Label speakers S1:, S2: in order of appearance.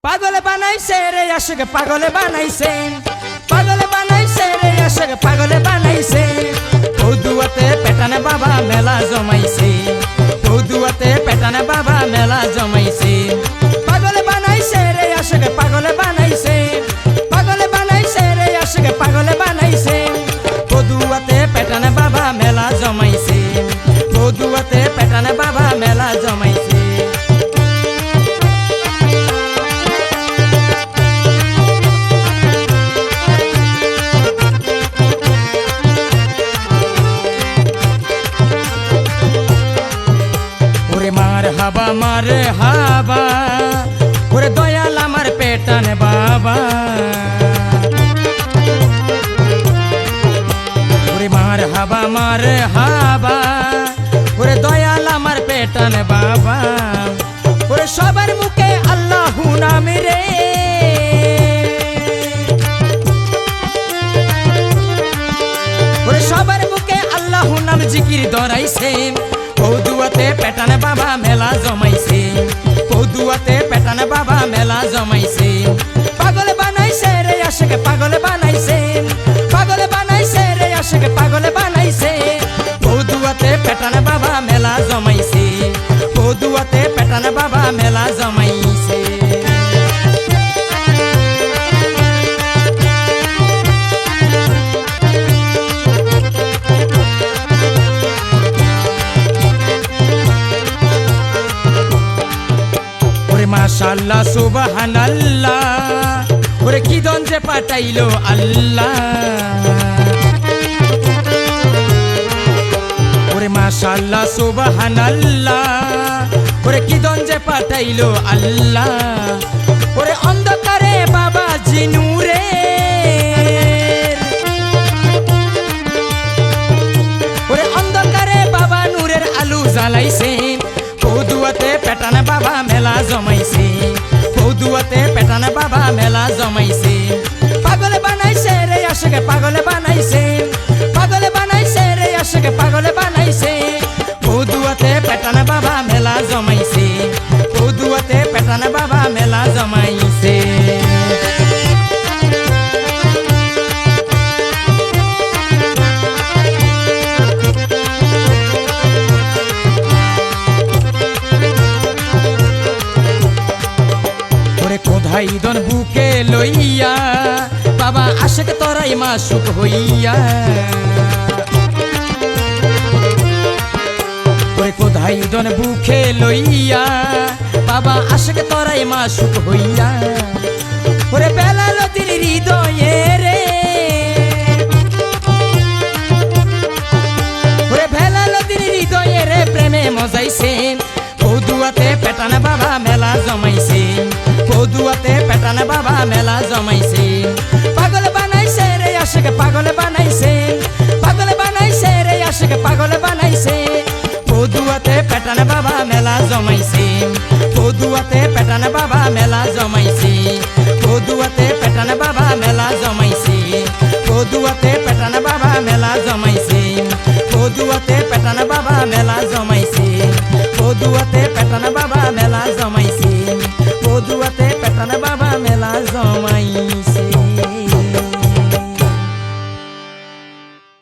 S1: পাগল বানাইছে রে আশিক পাগল বানাইছে রে আশিক পাগল বানাইছে পৌদুয়াতে পেটানে বাবা মেলা জমাইছে পৌদুয়াতে পেটানে বাবা মেলা জমাইছে পাগল বানাইছে রে আশিক পাগল বানাইছে রে আশিক পাগল বানাইছে পৌদুয়াতে পেটানে বাবা মেলা জমাইছে পৌদুয়াতে পেটানে বাবা মেলা জমাইছে মারে হাবা ওরে দয়াল আমার পেটানে বাবা ওরে মারে হাবা ওরে দয়াল আমার পেটানে বাবা ওরে সবার মুখে আল্লাহু নাম রে ওরে সবার মুখে আল্লাহু নাম জিকির ধরাইছে পৌদুয়াতে পেটানে বাবা মেলা জমাইছে পৌদুয়াতে পেটানে বাবা মেলা জমাইছে পাগল বানাইছে রে আশিক পাগল বানাইছে রে আশিক পাগল বানাইছে পৌদুয়াতে পেটানে বাবা মেলা জমাইছে পৌদুয়াতে পেটানে বাবা মেলা জমাইছে মাশাআল্লাহ সুবহানাল্লাহ ওরে কি দঞ্জে পাঠাইলো আল্লাহ ওরে মাশাআল্লাহ সুবহানাল্লাহ ওরে কি দঞ্জে পাঠাইলো আল্লাহ ওরে অন্ধকারে বাবা জিনুরে ওরে অন্ধকারে বাবা নূরের আলো জ্বালাইছে পৌদুয়াতে পেটানে বাবা মেলা জমাইছে পৌদুয়াতে পেটানে বাবা মেলা জমাইছে পাগল বানাইছে রে আশিক পাগল বানাইছে রে আশিক পাগল বানাইছে পৌদুয়াতে পেটানে বাবা মেলা জমাইছে পৌদুয়াতে পেটানে বাবা মেলা জমাইছে কোধাইদন বুকে লইয়া বাবা আশিক তোরাই মাসুক হইয়া ওরে কোধাইদন বুকে লইয়া বাবা আশিক তোরাই মাসুক হইয়া ওরে বেলালতির হৃদয়ে রে ওরে বেলালতির হৃদয়ে রে প্রেমে মজাইছে পৌদুয়াতে পেটানে বাবা মেলা জমাইছে পৌদুয়াতে পেটানে বাবা মেলা জমাইছে পাগল বানাইছে রে আশিক পাগল বানাইছে রে আশিক পাগল বানাইছে পৌদুয়াতে পেটানে বাবা মেলা জমাইছে পৌদুয়াতে পেটানে বাবা মেলা জমাইছে পৌদুয়াতে পেটানে বাবা মেলা জমাইছে পৌদুয়াতে পেটানে বাবা মেলা জমাইছে পৌদুয়াতে পেটানে বাবা মেলা জমাইছে পৌদুয়াতে পেটানে বাবা মেলা জমাইছে